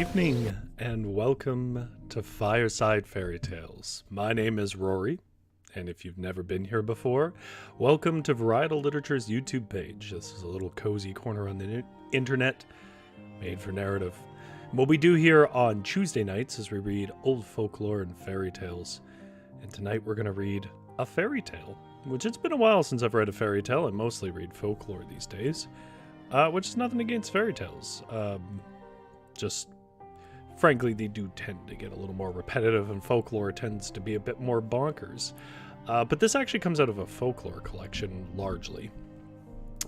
evening, and welcome to Fireside Fairytales. My name is Rory, and if you've never been here before, welcome to Varietal Literature's YouTube page. This is a little cozy corner on the internet made for narrative. And what we do here on Tuesday nights is we read old folklore and fairy tales. And tonight we're going to read a fairy tale, which it's been a while since I've read a fairy tale. I mostly read folklore these days, which is nothing against fairy tales. Just, frankly, they do tend to get a little more repetitive, and folklore tends to be a bit more bonkers. But this actually comes out of a folklore collection, largely.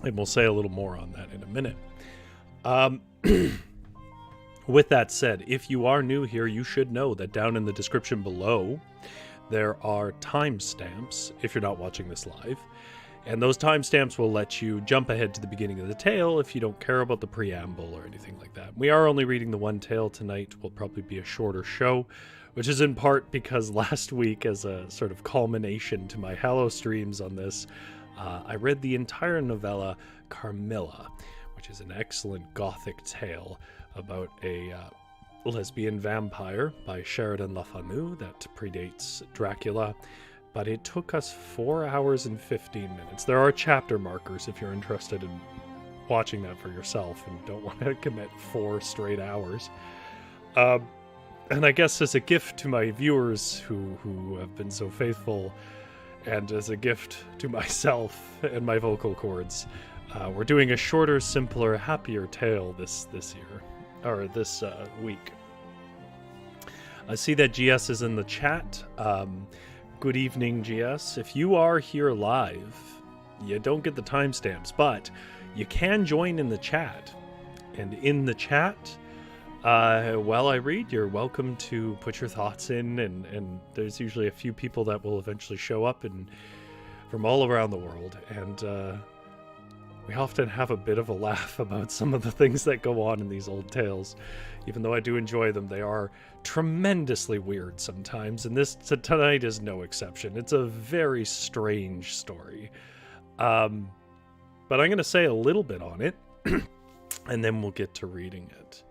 And we'll say a little more on that in a minute. With that said, if you are new here, you should know that down in the description below, there are timestamps, if you're not watching this live. And those timestamps will let you jump ahead to the beginning of the tale if you don't care about the preamble or anything like that. We are only reading the one tale tonight. Will probably be a shorter show, which is in part because last week, as a sort of culmination to my Hallow streams on this, I read the entire novella Carmilla, which is an excellent gothic tale about a lesbian vampire by Sheridan Le Fanu that predates Dracula. But it took us 4 hours and 15 minutes. There are chapter markers if you're interested in watching that for yourself and don't want to commit 4 straight hours. And I guess as a gift to my viewers who have been so faithful, and as a gift to myself and my vocal cords, we're doing a shorter, simpler, happier tale this year, or this week. I see that GS is in the chat. Good evening, GS. If you are here live, you don't get the timestamps, but you can join in the chat. And in the chat, while I read, you're welcome to put your thoughts in, and there's usually a few people that will eventually show up and from all around the world. And we often have a bit of a laugh about some of the things that go on in these old tales. Even though I do enjoy them, they are tremendously weird sometimes, and this tonight is no exception. It's a very strange story. But I'm going to say a little bit on it, and then we'll get to reading it.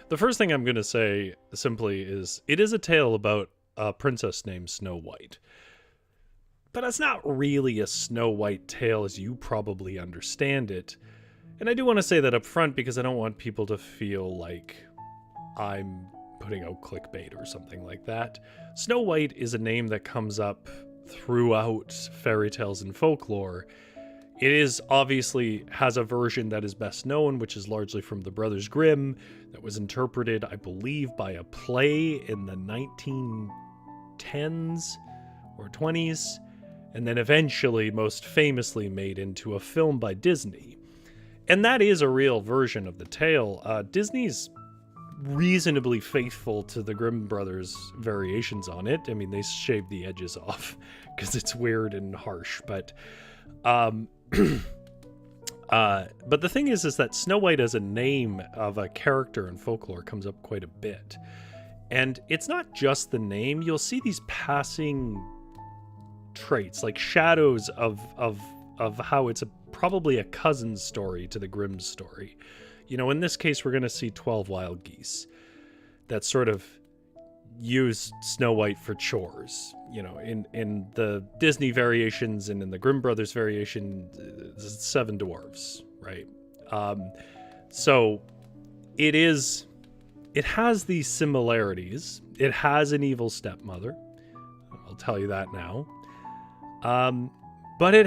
The first thing I'm going to say simply is, it is a tale about a princess named Snow White. But it's not really a Snow White tale as you probably understand it. And I do want to say that up front because I don't want people to feel like I'm putting out clickbait or something like that. Snow White is a name that comes up throughout fairy tales and folklore. It is obviously has a version that is best known, which is largely from the Brothers Grimm, that was interpreted, I believe, by a play in the 1910s or 20s. And then eventually, most famously, made into a film by Disney. And that is a real version of the tale. Disney's reasonably faithful to the Grimm brothers' variations on it. I mean, they shaved the edges off because it's weird and harsh. But the thing is that Snow White as a name of a character in folklore comes up quite a bit. And it's not just the name. You'll see these passing traits, like shadows of how it's probably a cousin story to the Grimm story. You know, in this case, we're going to see 12 wild geese that sort of use Snow White for chores. You know, in the Disney variations and in the Grimm brothers variation, 7 dwarves, right? So it has these similarities. It has an evil stepmother. I'll tell you that now. But it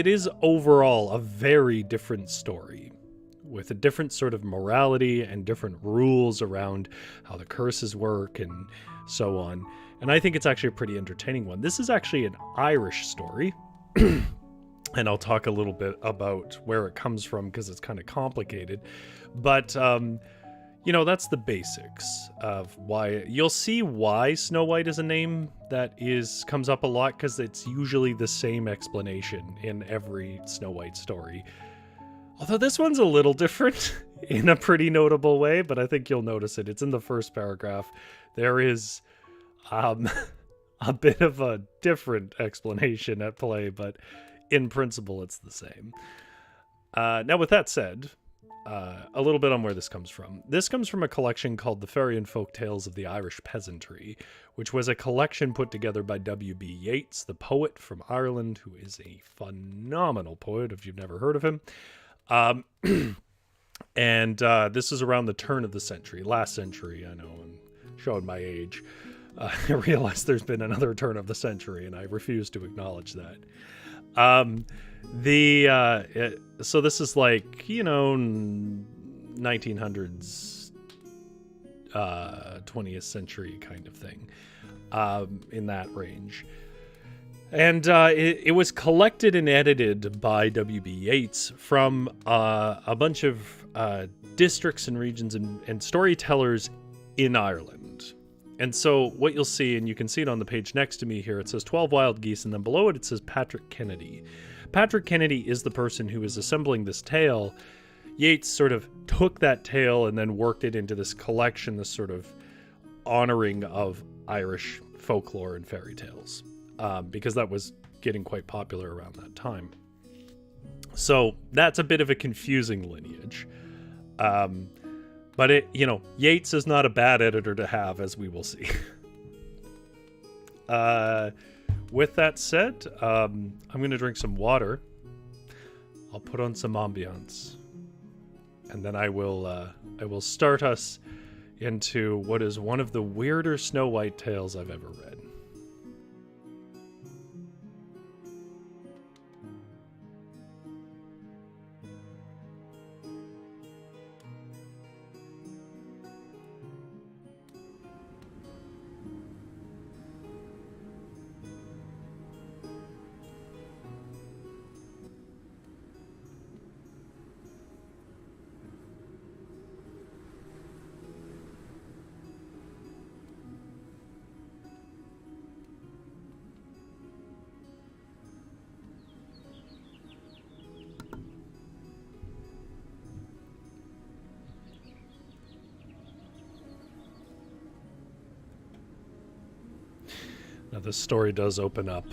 is overall a very different story with a different sort of morality and different rules around how the curses work and so on. And I think it's actually a pretty entertaining one. This is actually an Irish story. And I'll talk a little bit about where it comes from because it's kind of complicated. But, you know, that's the basics of why. You'll see why Snow White is a name that comes up a lot, because it's usually the same explanation in every Snow White story. Although this one's a little different in a pretty notable way, but I think you'll notice it. It's in the first paragraph. There is a bit of a different explanation at play, but in principle it's the same. Now, with that said, a little bit on where this comes from. This comes from a collection called The Fairy and Folk Tales of the Irish Peasantry, which was a collection put together by W.B. Yeats, the poet from Ireland, who is a phenomenal poet if you've never heard of him. And this is around the turn of the century, last century, I know, I'm showing my age. I realize there's been another turn of the century, and I refuse to acknowledge that. So this is like, 1900s, 20th century kind of thing, in that range. And it was collected and edited by W.B. Yeats from a bunch of districts and regions and storytellers in Ireland. And so what you'll see, and you can see it on the page next to me here, it says 12 Wild Geese, and then below it says Patrick Kennedy. Patrick Kennedy is the person who is assembling this tale. Yeats sort of took that tale and then worked it into this collection, this sort of honoring of Irish folklore and fairy tales, because that was getting quite popular around that time. So that's a bit of a confusing lineage. But Yeats is not a bad editor to have, as we will see. With that said, I'm going to drink some water. I'll put on some ambiance, and then I will start us into what is one of the weirder Snow White tales I've ever read. Now, this story does open up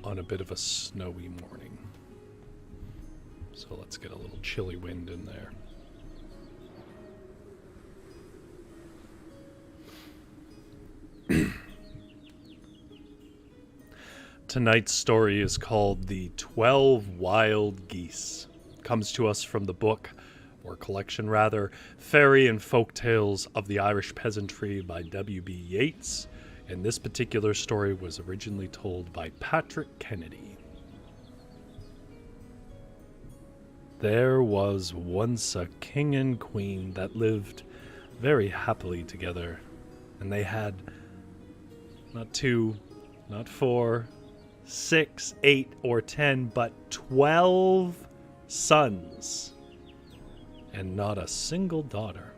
on a bit of a snowy morning. So let's get a little chilly wind in there. Tonight's story is called The 12 Wild Geese. Comes to us from the book, or collection rather, Fairy and Folk Tales of the Irish Peasantry by W.B. Yeats. And this particular story was originally told by Patrick Kennedy. There was once a king and queen that lived very happily together, and they had not 2, not 4, 6, 8, or 10, but 12 sons, and not a single daughter.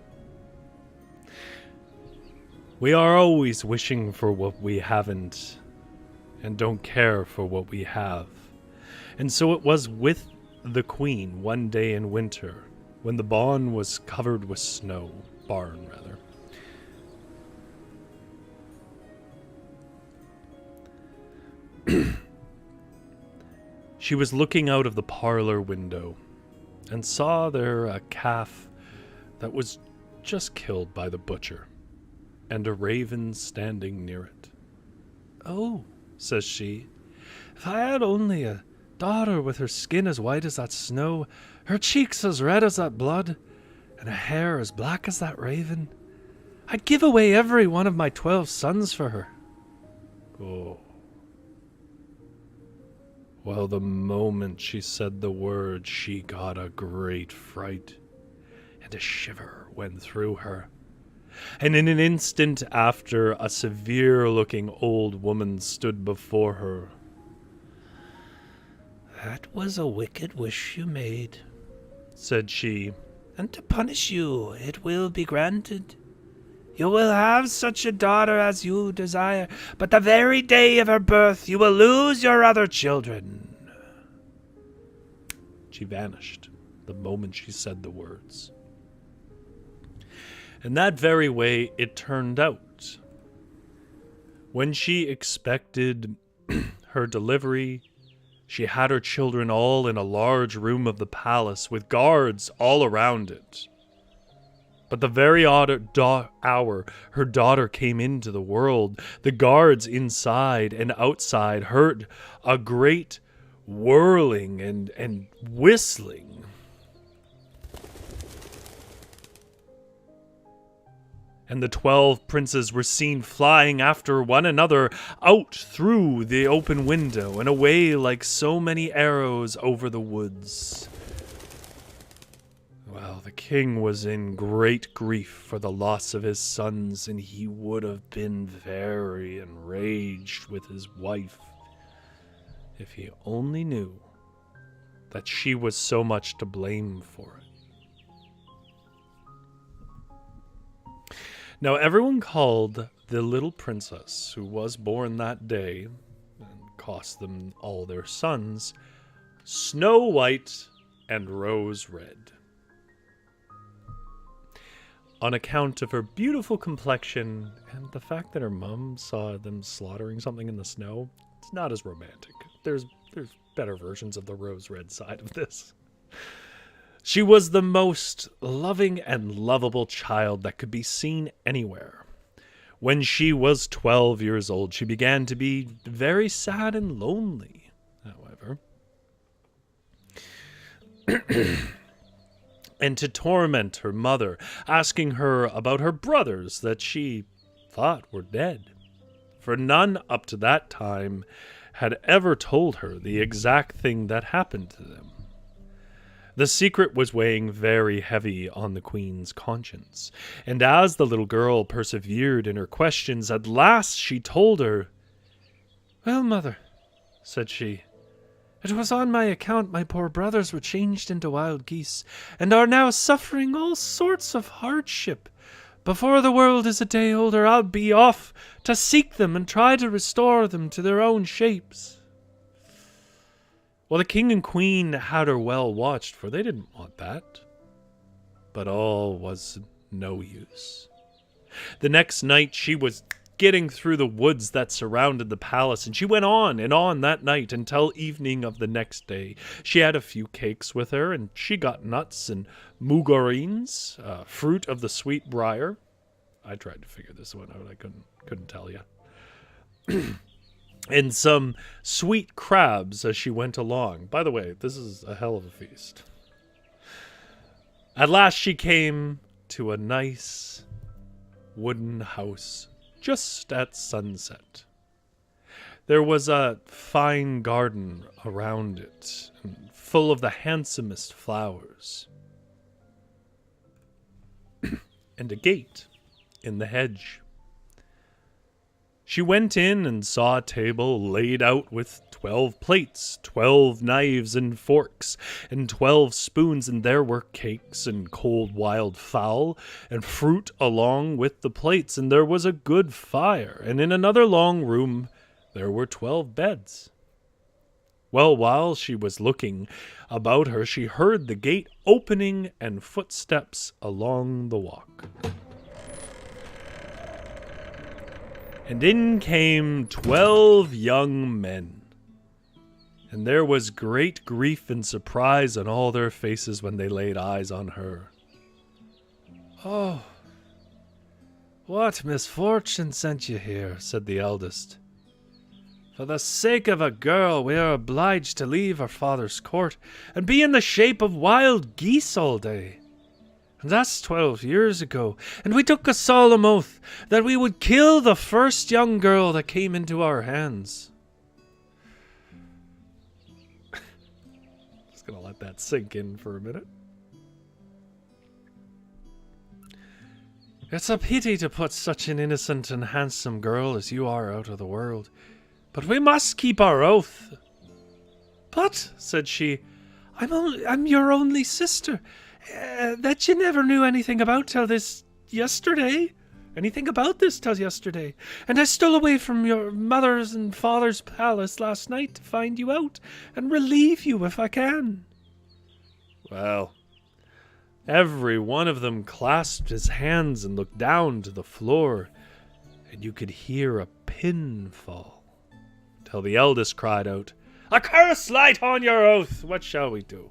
We are always wishing for what we haven't, and don't care for what we have. And so it was with the queen one day in winter, when the barn was covered with snow. She was looking out of the parlor window, and saw there a calf that was just killed by the butcher, and a raven standing near it. "Oh," says she, "if I had only a daughter with her skin as white as that snow, her cheeks as red as that blood, and her hair as black as that raven, I'd give away every one of my 12 sons for her." Oh. Well, the moment she said the word, she got a great fright, and a shiver went through her. And in an instant after, a severe-looking old woman stood before her. "That was a wicked wish you made," said she, "and to punish you it will be granted. You will have such a daughter as you desire, but the very day of her birth you will lose your other children." She vanished the moment she said the words. And that very way it turned out. When she expected her delivery, She had her children all in a large room of the palace, with guards all around it. But the very hour her daughter came into the world, the guards inside and outside heard a great whirling and whistling. And the 12 princes were seen flying after one another out through the open window and away like so many arrows over the woods. Well, the king was in great grief for the loss of his sons, and he would have been very enraged with his wife if he only knew that she was so much to blame for it. Now, everyone called the little princess who was born that day, and cost them all their sons, Snow White and Rose Red, on account of her beautiful complexion and the fact that her mom saw them slaughtering something in the snow. It's not as romantic. There's better versions of the Rose Red side of this. She was the most loving and lovable child that could be seen anywhere. When she was 12 years old, she began to be very sad and lonely, however, and to torment her mother, asking her about her brothers that she thought were dead, for none up to that time had ever told her the exact thing that happened to them. The secret was weighing very heavy on the queen's conscience, and as the little girl persevered in her questions, at last she told her, "Well, mother," said she, "it was on my account my poor brothers were changed into wild geese, and are now suffering all sorts of hardship. Before the world is a day older, I'll be off to seek them and try to restore them to their own shapes." Well, the king and queen had her well watched, for they didn't want that. But all was no use. The next night she was getting through the woods that surrounded the palace, and she went on and on that night until evening of the next day. She had a few cakes with her, and she got nuts and mugoreens, fruit of the sweet briar. I tried to figure this one out. I couldn't tell you. And some sweet crabs as she went along. By the way, this is a hell of a feast. At last she came to a nice wooden house just at sunset. There was a fine garden around it, and full of the handsomest flowers, and a gate in the hedge. She went in and saw a table laid out with 12 plates, 12 knives and forks, and 12 spoons, and there were cakes and cold wild fowl and fruit along with the plates, and there was a good fire, and in another long room there were 12 beds. Well, while she was looking about her, she heard the gate opening and footsteps along the walk. And in came 12 young men, and there was great grief and surprise on all their faces when they laid eyes on her. "Oh, what misfortune sent you here?" said the eldest. "For the sake of a girl, we are obliged to leave our father's court and be in the shape of wild geese all day. And that's 12 years ago, and we took a solemn oath that we would kill the first young girl that came into our hands." Just gonna let that sink in for a minute. "It's a pity to put such an innocent and handsome girl as you are out of the world, but we must keep our oath." "But," said she, I'm your only sister, that you never knew anything about till this yesterday. Anything about this till yesterday. And I stole away from your mother's and father's palace last night to find you out and relieve you if I can." Well, every one of them clasped his hands and looked down to the floor, and you could hear a pin fall, till the eldest cried out, A curse light on your oath! What shall we do?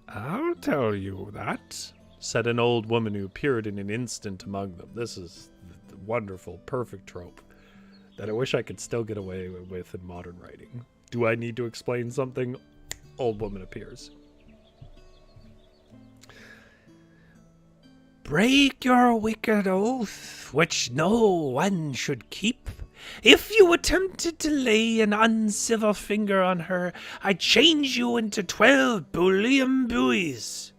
I'll tell you that, said an old woman who appeared in an instant among them. This is the wonderful, perfect trope that I wish I could still get away with in modern writing. Do I need to explain something? Old woman appears. Break your wicked oath, which no one should keep. If you attempted to lay an uncivil finger on her, I'd change you into 12 bullion buoys.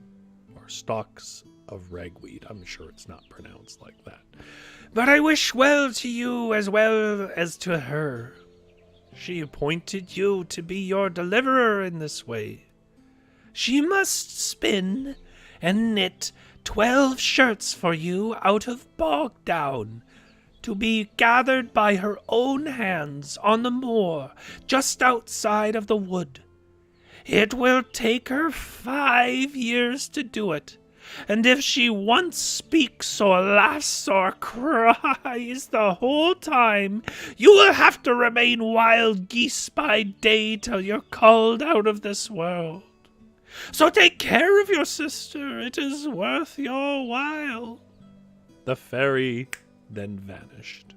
Or stalks of ragweed. I'm sure it's not pronounced like that. But I wish well to you as well as to her. She appointed you to be your deliverer in this way. She must spin and knit 12 shirts for you out of bog down, to be gathered by her own hands on the moor just outside of the wood. It will take her 5 years to do it, and if she once speaks or laughs or cries the whole time, you will have to remain wild geese by day till you're called out of this world. So take care of your sister, it is worth your while. The fairy then vanished,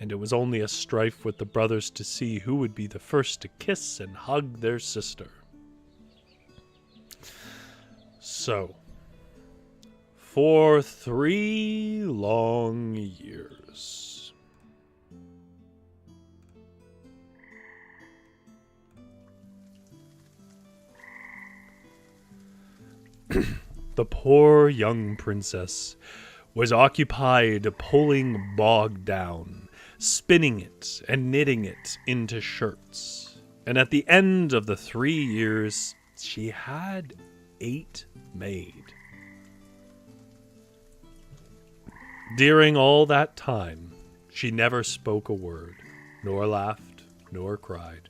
and it was only a strife with the brothers to see who would be the first to kiss and hug their sister. So, for 3 long years, the poor young princess was occupied pulling bog down, spinning it and knitting it into shirts. And at the end of the 3 years, she had 8 made. During all that time, she never spoke a word, nor laughed, nor cried.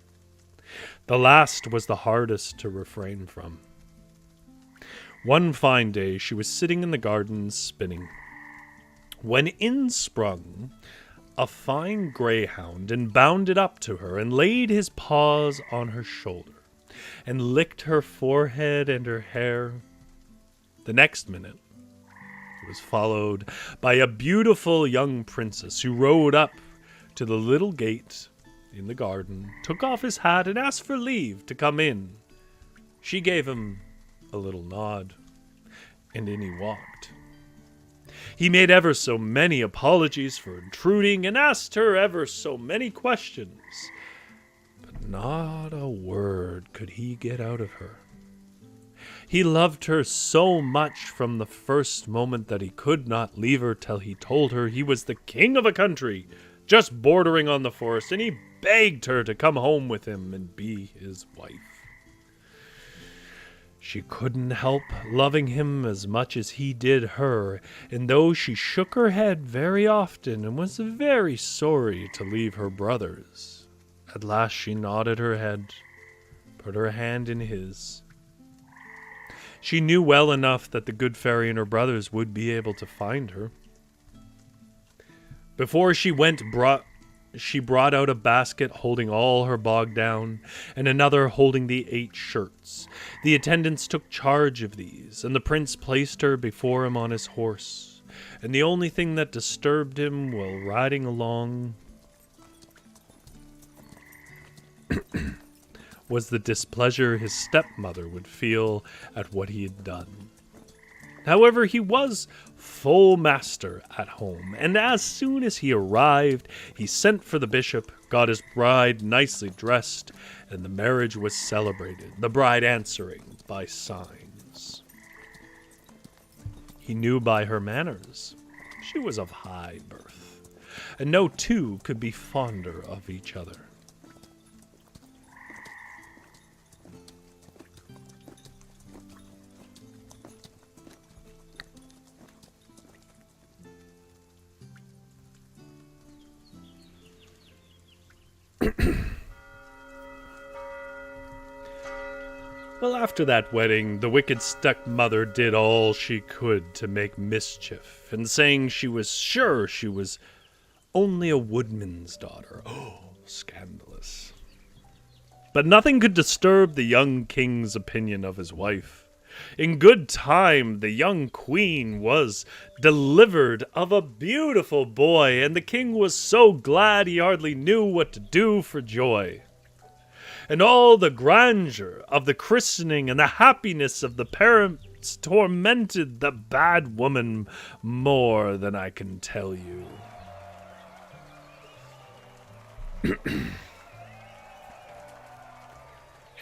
The last was the hardest to refrain from. One fine day, she was sitting in the garden spinning, when in sprung a fine greyhound and bounded up to her and laid his paws on her shoulder and licked her forehead and her hair. The next minute, it was followed by a beautiful young princess who rode up to the little gate in the garden, took off his hat and asked for leave to come in. She gave him a little nod, and in he walked. He made ever so many apologies for intruding and asked her ever so many questions, but not a word could he get out of her. He loved her so much from the first moment that he could not leave her till he told her he was the king of a country just bordering on the forest, and he begged her to come home with him and be his wife. She couldn't help loving him as much as he did her, and though she shook her head very often and was very sorry to leave her brothers, at last she nodded her head, put her hand in his. She knew well enough that the good fairy and her brothers would be able to find her. Before she went, she brought out a basket holding all her bog down, and another holding the 8 shirts. The attendants took charge of these, and the prince placed her before him on his horse. And the only thing that disturbed him while riding along was the displeasure his stepmother would feel at what he had done. However, he was full master at home, and as soon as he arrived, he sent for the bishop, got his bride nicely dressed, and the marriage was celebrated, the bride answering by signs. He knew by her manners she was of high birth, and no two could be fonder of each other. Well, after that wedding, the wicked stepmother did all she could to make mischief, and saying she was sure she was only a woodman's daughter. Oh, scandalous. But nothing could disturb the young king's opinion of his wife. In good time, the young queen was delivered of a beautiful boy, and the king was so glad he hardly knew what to do for joy. And all the grandeur of the christening and the happiness of the parents tormented the bad woman more than I can tell you.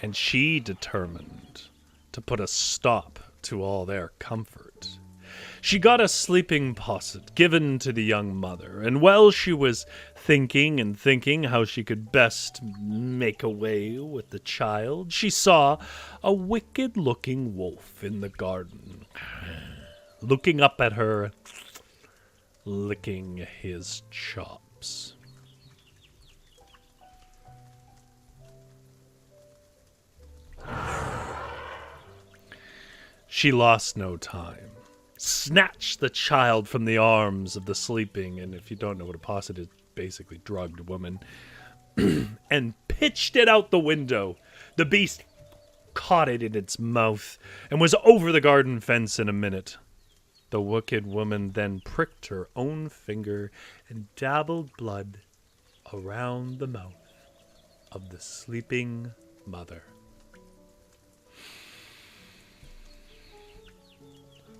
And she determined to put a stop to all their comfort. She got a sleeping posset given to the young mother, and while she was thinking and thinking how she could best make away with the child, she saw a wicked-looking wolf in the garden, looking up at her, licking his chops. She lost no time, snatched the child from the arms of the sleeping, and if you don't know what a posset is, basically drugged woman, and pitched it out the window. The beast caught it in its mouth and was over the garden fence in a minute. The wicked woman then pricked her own finger and dabbled blood around the mouth of the sleeping mother.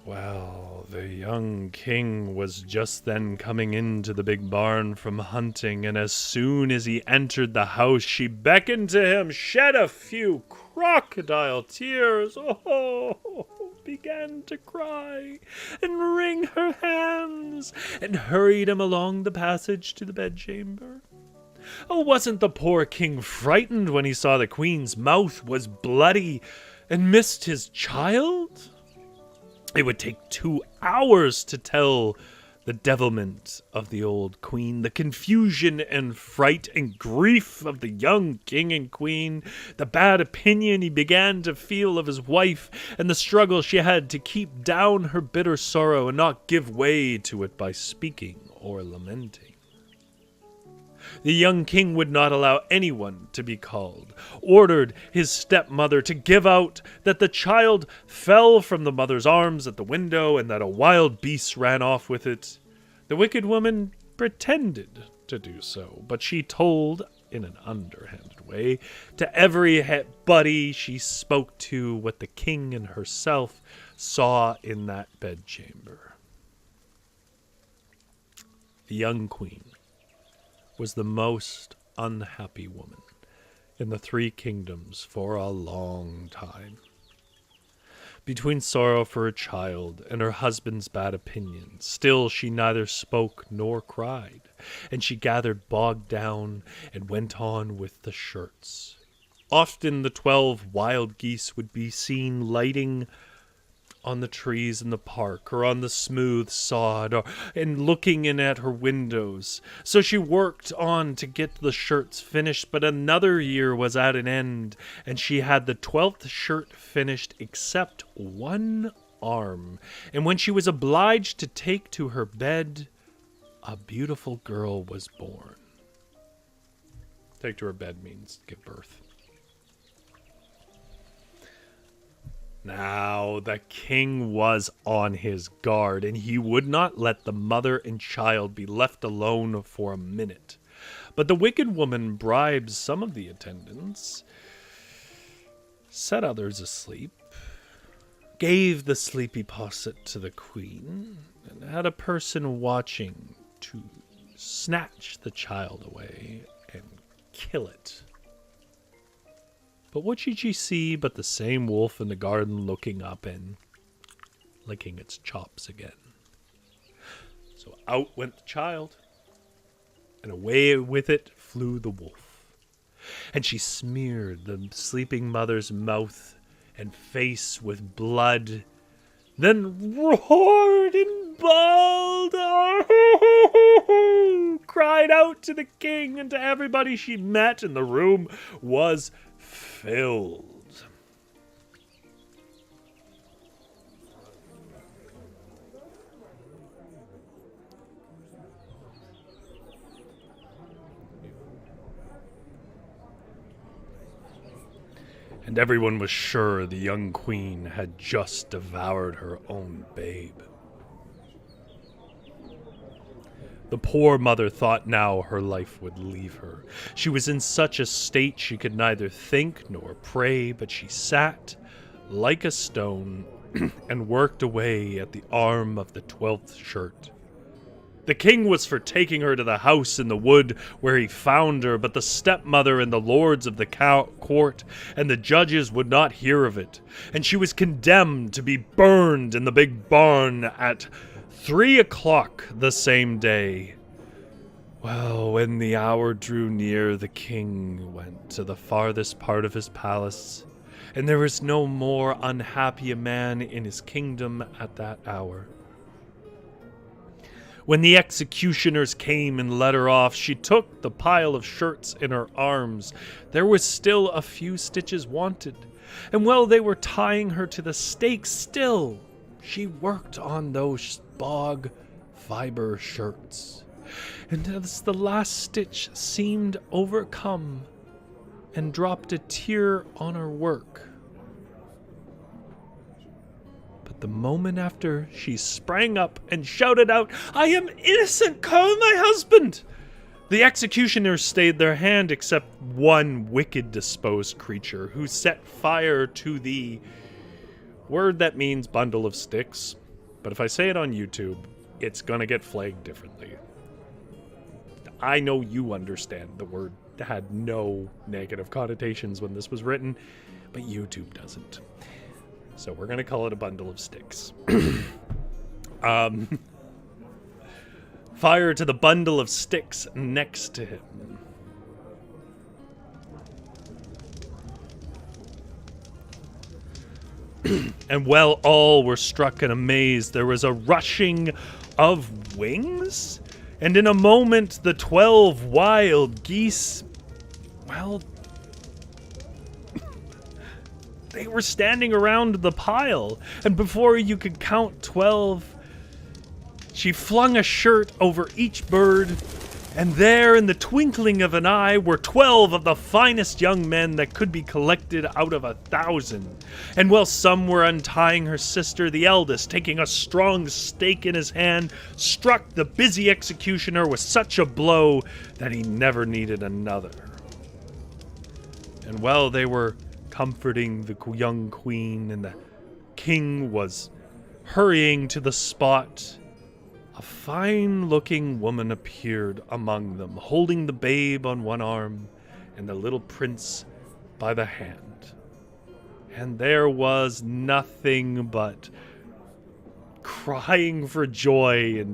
Well, the young king was just then coming into the big barn from hunting, and as soon as he entered the house, she beckoned to him, shed a few crocodile tears, began to cry and wring her hands, and hurried him along the passage to the bedchamber. Oh, wasn't the poor king frightened when he saw the queen's mouth was bloody and missed his child? It would take 2 hours to tell the devilment of the old queen, the confusion and fright and grief of the young king and queen, the bad opinion he began to feel of his wife, and the struggle she had to keep down her bitter sorrow and not give way to it by speaking or lamenting. The young king would not allow anyone to be called, ordered his stepmother to give out that the child fell from the mother's arms at the window and that a wild beast ran off with it. The wicked woman pretended to do so, but she told, in an underhanded way, to everybody she spoke to what the king and herself saw in that bedchamber. The young queen was the most unhappy woman in the 3 kingdoms for a long time. Between sorrow for her child and her husband's bad opinion, still she neither spoke nor cried, and she gathered bogged down and went on with the shirts. Often the 12 wild geese would be seen lighting on the trees in the park or on the smooth sod and looking in at her windows. So she worked on to get the shirts finished, but another year was at an end, and she had the 12th shirt finished except one arm. And when she was obliged to take to her bed, a beautiful girl was born. Take to her bed means give birth. Now, the king was on his guard, and he would not let the mother and child be left alone for a minute. But the wicked woman bribed some of the attendants, set others asleep, gave the sleepy posset to the queen, and had a person watching to snatch the child away and kill it. But what should she see but the same wolf in the garden looking up and licking its chops again? So out went the child, and away with it flew the wolf. And she smeared the sleeping mother's mouth and face with blood, then roared and bawled, cried out to the king and to everybody she met, and the room was filled. and everyone was sure the young queen had just devoured her own babe. The poor mother thought now her life would leave her. She was in such a state she could neither think nor pray, but she sat like a stone and worked away at the arm of the 12th shirt. The king was for taking her to the house in the wood where he found her, but the stepmother and the lords of the court and the judges would not hear of it, and she was condemned to be burned in the big barn at 3 o'clock the same day. Well, when the hour drew near, the king went to the farthest part of his palace, and there was no more unhappy a man in his kingdom at that hour. When the executioners came and led her off, she took the pile of shirts in her arms. There was still a few stitches wanted, and while they were tying her to the stake still, she worked on those bog fiber shirts. And as the last stitch seemed overcome and dropped a tear on her work, the moment after, she sprang up and shouted out, "I am innocent! Call my husband!" The executioners stayed their hand except one wicked disposed creature who set fire to the word that means bundle of sticks. But if I say it on YouTube, it's gonna get flagged differently. I know you understand the word had no negative connotations when this was written, but YouTube doesn't. So we're going to call it a bundle of sticks. Fire to the bundle of sticks next to him. And while all were struck and amazed, there was a rushing of wings, and in a moment the 12 wild geese, well, they were standing around the pile, and before you could count 12, she flung a shirt over each bird, and there in the twinkling of an eye were 12 of the finest young men that could be collected out of 1,000. And while some were untying her sister, the eldest, taking a strong stake in his hand, struck the busy executioner with such a blow that he never needed another. And while they were comforting the young queen and the king was hurrying to the spot, a fine-looking woman appeared among them, holding the babe on one arm and the little prince by the hand. And there was nothing but crying for joy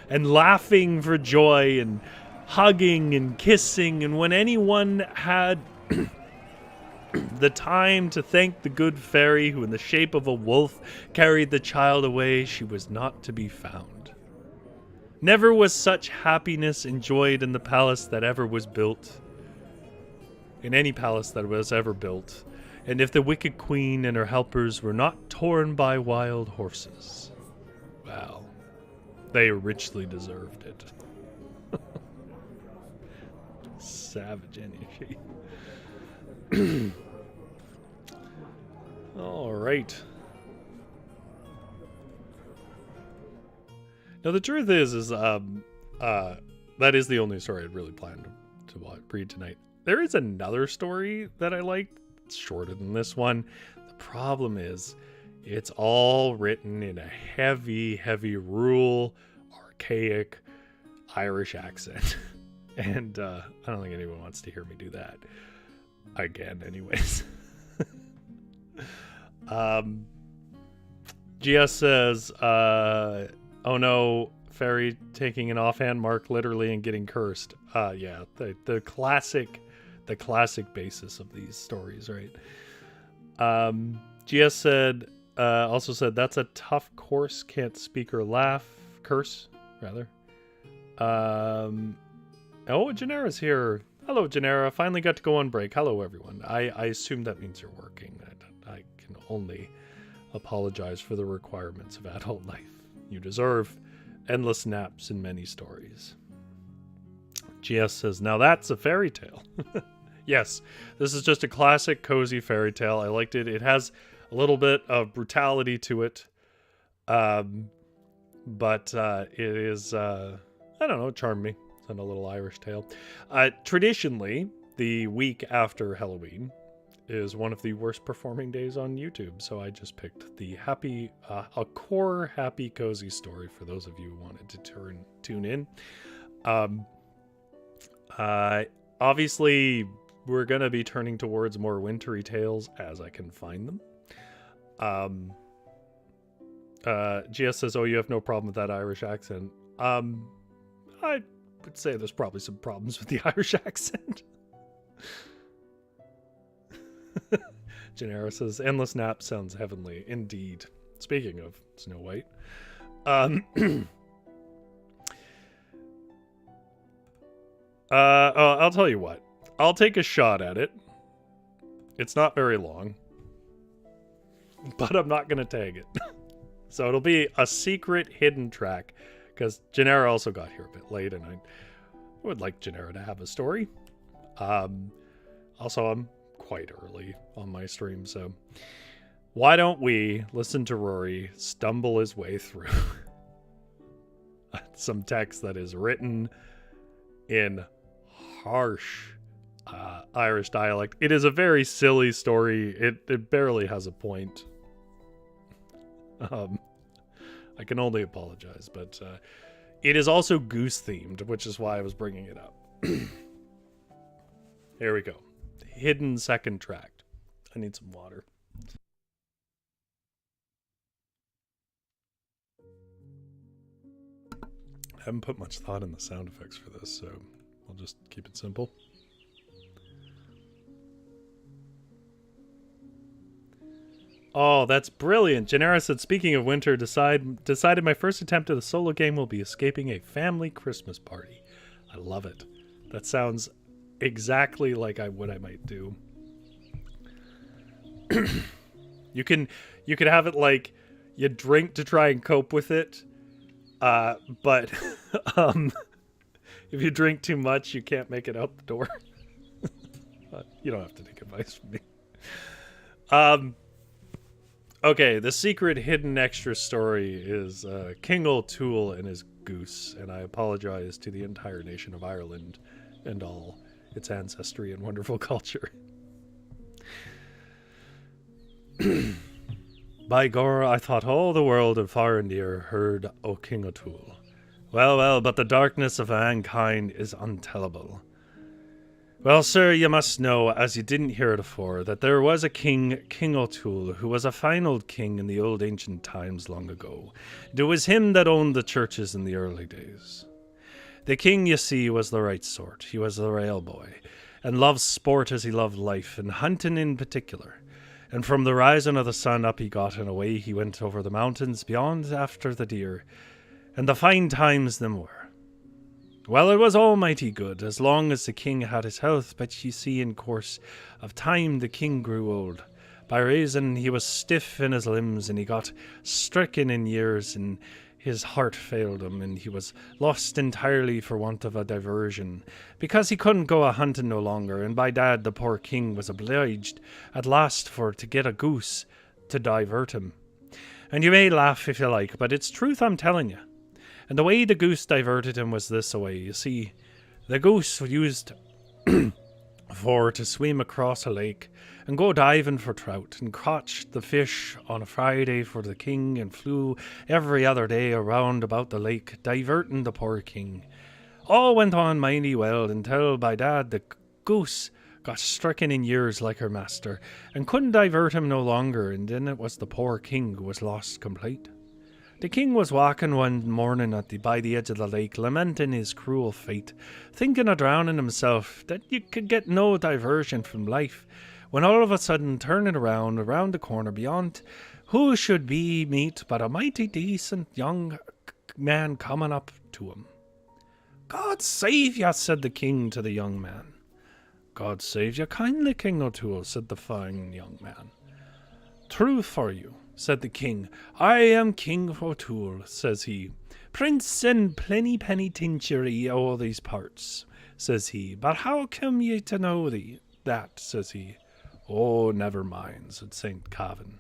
and laughing for joy and hugging and kissing. And when anyone had the time to thank the good fairy who in the shape of a wolf carried the child away, she was not to be found. Never was such happiness enjoyed in the palace that ever was built, in any palace that was ever built, and if the wicked queen and her helpers were not torn by wild horses, well, they richly deserved it. Savage energy. All right. Now the truth is that is the only story I'd really planned to read tonight. There is another story that I liked. It's shorter than this one. The problem is, it's all written in a heavy, rural, archaic Irish accent, and I don't think anyone wants to hear me do that again. Anyways. GS says, "Oh no, fairy taking an offhand mark literally and getting cursed." Yeah, the classic basis of these stories, right? GS said, also said, "That's a tough course. Can't speak or laugh. Curse, rather." Oh, Janera's here. Hello, Janera. Finally got to go on break. Hello, everyone. I assume that means you're working. I can only apologize for the requirements of adult life. You deserve endless naps and many stories. GS says, "Now that's a fairy tale." Yes, this is just a classic cozy fairy tale. I liked it. It has a little bit of brutality to it. But it is, I don't know, it charmed me. It's a little Irish tale. Traditionally, the week after Halloween is one of the worst performing days on YouTube. So I just picked the a core happy cozy story for those of you who wanted to tune in. Obviously, we're going to be turning towards more wintry tales as I can find them. GS says, oh, you have no problem with that Irish accent. I would say there's probably some problems with the Irish accent. Gennaro says, endless nap sounds heavenly. Indeed. Speaking of Snow White. I'll tell you what. I'll take a shot at it. It's not very long. But I'm not going to tag it. So it'll be a secret hidden track. Because Gennaro also got here a bit late. And I would like Gennaro to have a story. Also, I'm quite early on my stream. So why don't we listen to Rory stumble his way through some text that is written in harsh Irish dialect. It is a very silly story. It barely has a point. I can only apologize, but it is also goose themed, which is why I was bringing it up. Here we go. Hidden second track. I need some water. I haven't put much thought in the sound effects for this, so I'll just keep it simple. Oh, that's brilliant. Gennaro said, speaking of winter, decided my first attempt at a solo game will be escaping a family Christmas party. I love it. That sounds exactly like what I might do. You could have it like you drink to try and cope with it. But if you drink too much, you can't make it out the door. You don't have to take advice from me. Okay, the secret hidden extra story is King O'Toole and his goose, and I apologize to the entire nation of Ireland and all its ancestry and wonderful culture. By gore, I thought all the world of far and near heard o' King O'Toole. Well, well, but the darkness of mankind is untellable. Well, sir, you must know, as you didn't hear it afore, that there was a king, King O'Toole, who was a fine old king in the old ancient times long ago. It was him that owned the churches in the early days. The king, you see, was the right sort. He was the rail boy, and loved sport as he loved life, and hunting in particular. And from the rising of the sun up he got, and away he went over the mountains beyond after the deer, and the fine times them were. Well, it was almighty good, as long as the king had his health, but you see, in course of time the king grew old. By reason he was stiff in his limbs, and he got stricken in years, and his heart failed him, and he was lost entirely for want of a diversion, because he couldn't go a-hunting no longer, and by dad the poor king was obliged at last to get a goose to divert him. And you may laugh if you like, but it's truth I'm telling you. And the way the goose diverted him was this way. You see, the goose used for to swim across a lake and go diving for trout and catch the fish on a Friday for the king and flew every other day around about the lake, diverting the poor king. All went on mighty well until by dad the goose got stricken in years like her master and couldn't divert him no longer, and then it was the poor king who was lost complete. The king was walking one morning by the edge of the lake, lamenting his cruel fate, thinking of drowning himself, that you could get no diversion from life, when all of a sudden, turning around the corner beyond, who should be meet but a mighty decent young man coming up to him. "God save you," said the king to the young man. "God save you kindly, King O'Toole," said the fine young man. "Truth for you," said the king. "I am King O'Toole," says he, "prince and plennypennytinchery o' these parts," says he. "But how come ye to know thee?" that, says he. Oh, never mind, said St. Kavin.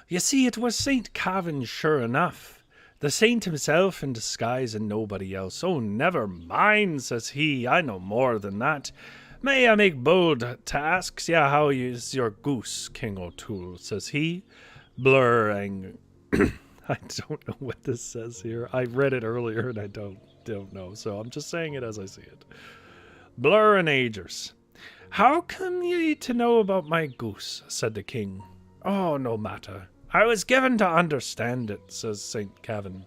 You see, it was St. Kavin, sure enough. The saint himself in disguise and nobody else. Oh, never mind, says he. I know more than that. May I make bold to ask ya how is your goose, King O'Toole, says he, blurring. I don't know what this says here. I read it earlier and I don't know, so I'm just saying it as I see it. Blur and agers. How come ye to know about my goose, said the king. Oh, no matter. I was given to understand it, says St. Kavin.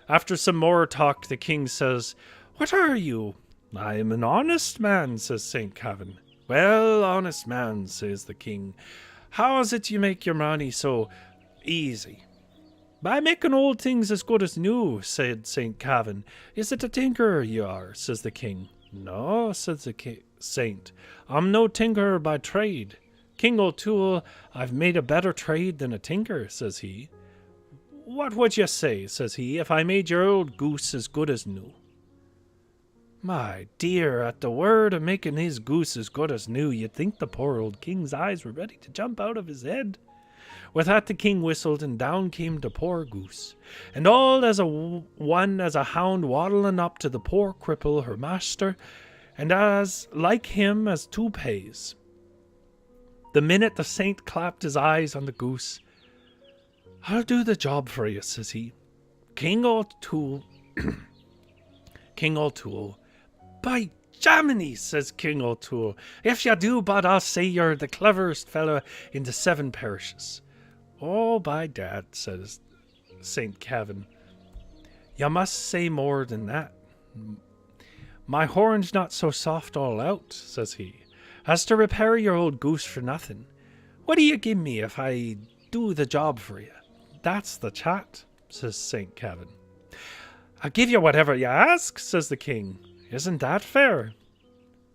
After some more talk, the king says, What are you? I am an honest man, says St. Kavin. Well, honest man, says the king, how is it you make your money so easy? By making old things as good as new, said St. Kavin. Is it a tinker you are, says the king. No, says the saint. I'm no tinker by trade. King O'Toole, I've made a better trade than a tinker, says he. What would you say, says he, if I made your old goose as good as new? My dear, at the word of making his goose as good as new, you'd think the poor old king's eyes were ready to jump out of his head. With that the king whistled, and down came the poor goose, and all as a hound waddling up to the poor cripple, her master, and as like him as two pays. The minute the saint clapped his eyes on the goose, I'll do the job for you, says he. King O'Toole, by Jaminy, says King O'Toole, if you do, but I'll say you're the cleverest fellow in the 7 parishes. Oh, by dad, says St. Kavin, you must say more than that. My horn's not so soft all out, says he, as to repair your old goose for nothing. What do you give me if I do the job for you? That's the chat, says St. Kavin. I'll give you whatever you ask, says the king. Isn't that fair?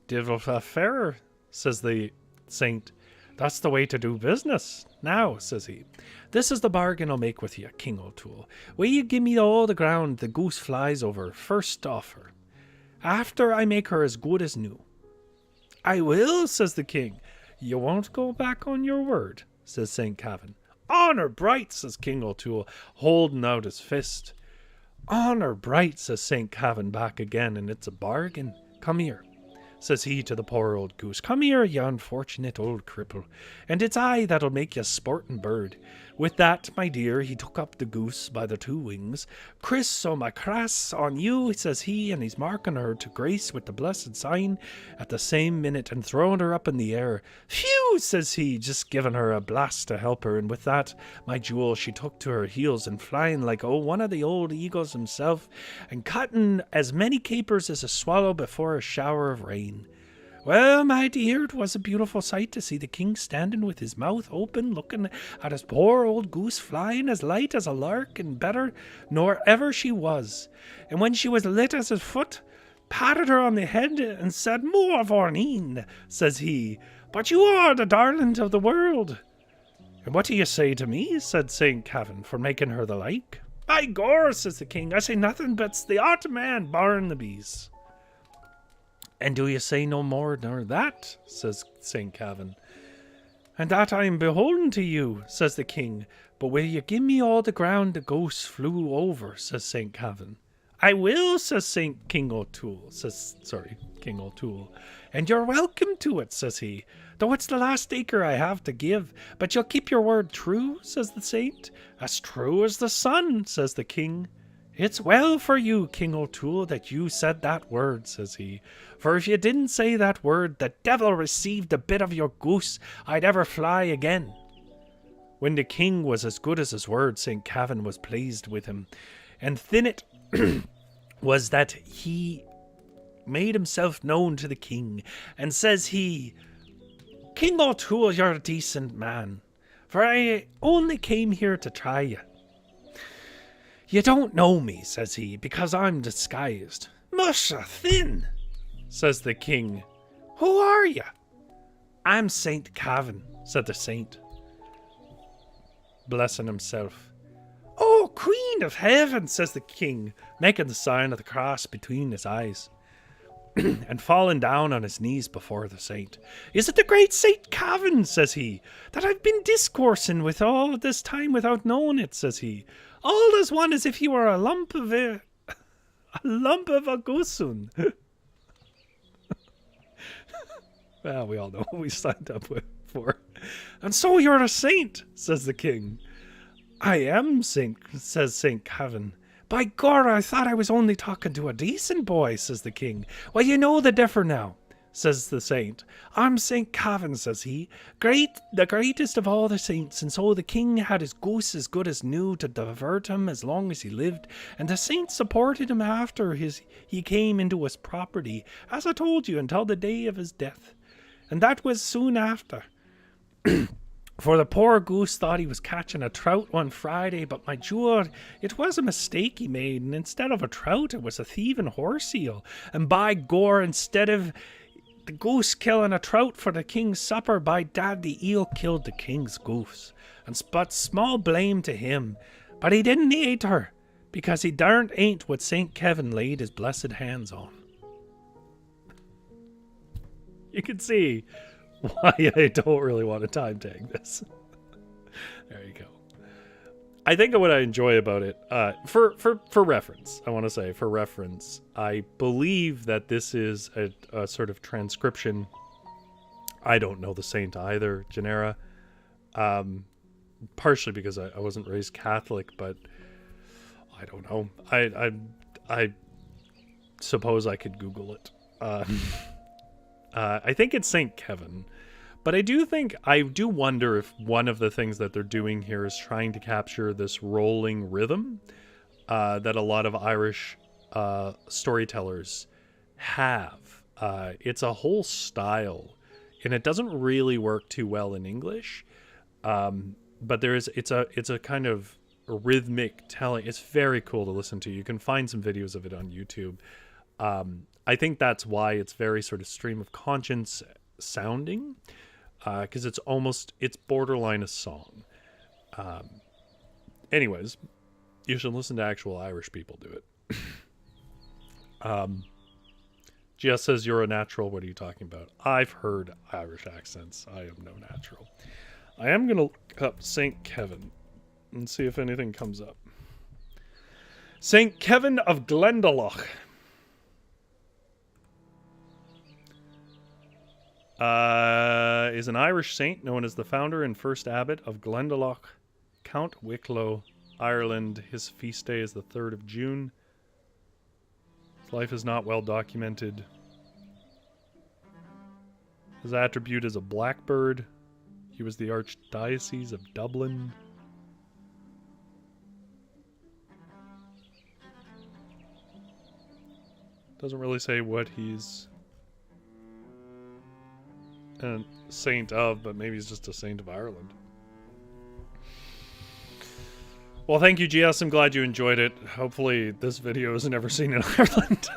Divil fair, says the saint. That's the way to do business. Now, says he, this is the bargain I'll make with you, King O'Toole. Will you give me all the ground the goose flies over first offer, after I make her as good as new? I will, says the king. You won't go back on your word, says St. Kavin. Honour bright, says King O'Toole, holding out his fist. Honour bright, says St. Kavin back again, and it's a bargain. Come here, says he to the poor old goose. Come here, you unfortunate old cripple, and it's I that'll make you sporting bird. With that, my dear, he took up the goose by the 2 wings. Chris o' my crass on you, says he, and he's marking her to grace with the blessed sign at the same minute and throwing her up in the air. Phew, says he, just giving her a blast to help her, and with that, my jewel, she took to her heels and flying like one of the old eagles himself, and cutting as many capers as a swallow before a shower of rain. Well, my dear, it was a beautiful sight to see the king standing with his mouth open, looking at his poor old goose flying as light as a lark and better nor ever she was. And when she was lit as his foot, patted her on the head and said, More vorneen, says he, but you are the darling of the world. And what do you say to me, said St. Kavin, for making her the like? By gor, says the king, I say nothing but's the art man, barring the bees. And do you say no more nor that, says St. Kavin. And that I am beholden to you, says the king. But will you give me all the ground the goose flew over, says St. Kavin. I will, says King O'Toole. And you're welcome to it, says he. Though it's the last acre I have to give. But you'll keep your word true, says the saint. As true as the sun, says the king. It's well for you, King O'Toole, that you said that word, says he. For if you didn't say that word, the devil received a bit of your goose, I'd ever fly again. When the king was as good as his word, St. Kavin was pleased with him. And thin it was that he made himself known to the king. And says he, King O'Toole, you're a decent man, for I only came here to try you. You don't know me, says he, because I'm disguised. Musha thin, says the king. Who are you? I'm St. Kavin, said the saint, blessing himself. Oh, Queen of Heaven, says the king, making the sign of the cross between his eyes. and fallen down on his knees before the saint. "Is it the great Saint Kavin," says he, "that I've been discoursing with all this time without knowing it," says he. "All as one as if you were a lump of a gooseun." Well, we all know what we signed up for. "And so you're a saint," says the king. "I am, says Saint Kavin. "By gor, I thought I was only talking to a decent boy," says the king. "Well, you know the differ now," says the saint. "I'm Saint Kavin," says he, "the greatest of all the saints, and so the king had his goose as good as new to divert him as long as he lived, and the saint supported him after he came into his property, as I told you, until the day of his death. And that was soon after. For the poor goose thought he was catching a trout one Friday, but my jewel, it was a mistake he made, and instead of a trout, it was a thieving horse eel. And by gor, instead of the goose killing a trout for the king's supper, by dad, the eel killed the king's goose. But small blame to him. But he didn't eat her, because he darn't ain't what St. Kevin laid his blessed hands on." You can see why I don't really want to time tag this. There you go. I think what I enjoy about it, for reference, I want to say, for reference, I believe that this is a sort of transcription. I don't know the saint either, Genera. Partially because I wasn't raised Catholic, but I don't know. I suppose I could Google it. I think it's St. Kevin. But I do wonder if one of the things that they're doing here is trying to capture this rolling rhythm that a lot of Irish storytellers have. It's a whole style, and it doesn't really work too well in English. But it's a kind of rhythmic telling. It's very cool to listen to. You can find some videos of it on YouTube. I think that's why it's very sort of stream of conscience sounding. Because it's borderline a song. Anyways, you should listen to actual Irish people do it. Jess says, "You're a natural. What are you talking about?" I've heard Irish accents. I am no natural. I am going to look up St. Kevin and see if anything comes up. St. Kevin of Glendalough. Is an Irish saint known as the founder and first abbot of Glendalough, Count Wicklow, Ireland. His feast day is the 3rd of June. His life is not well documented. His attribute is a blackbird. He was the Archdiocese of Dublin. Doesn't really say what he's a saint of, but maybe he's just a saint of Ireland. Well, thank you, GS. I'm glad you enjoyed it. Hopefully this video is never seen in Ireland.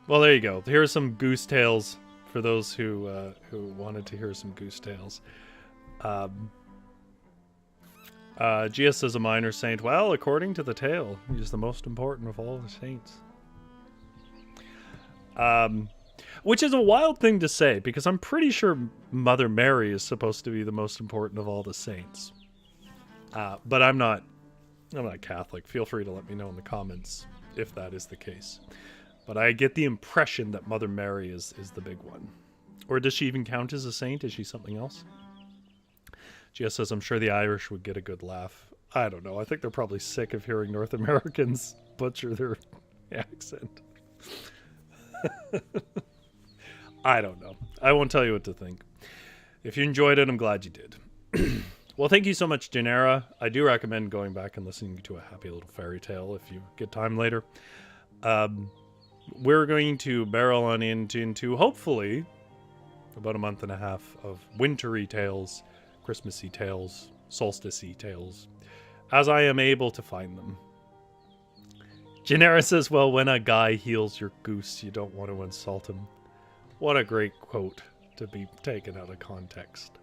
Well, there you go. Here's some goose tales for those who wanted to hear some goose tales. GS is a minor saint. Well, according to the tale, he's the most important of all the saints. Which is a wild thing to say, because I'm pretty sure Mother Mary is supposed to be the most important of all the saints. But I'm not Catholic. Feel free to let me know in the comments if that is the case. But I get the impression that Mother Mary is the big one. Or does she even count as a saint? Is she something else? GS says, "I'm sure the Irish would get a good laugh." I don't know. I think they're probably sick of hearing North Americans butcher their accent. I don't know. I won't tell you what to think. If you enjoyed it, I'm glad you did. Well, thank you so much, Genera. I do recommend going back and listening to A Happy Little Fairy Tale if you get time later. We're going to barrel on into hopefully about a month and a half of wintry tales, Christmassy tales, solstice-y tales, as I am able to find them. Genera says, "Well, when a guy heals your goose, you don't want to insult him." What a great quote to be taken out of context.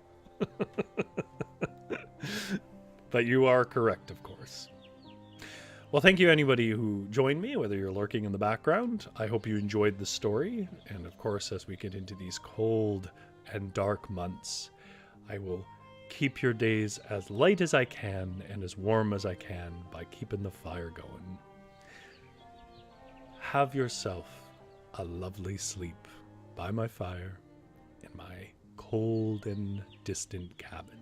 But you are correct, of course. Well, thank you, anybody who joined me, whether you're lurking in the background. I hope you enjoyed the story. And of course, as we get into these cold and dark months, I will keep your days as light as I can and as warm as I can by keeping the fire going. Have yourself a lovely sleep by my fire in my cold and distant cabin.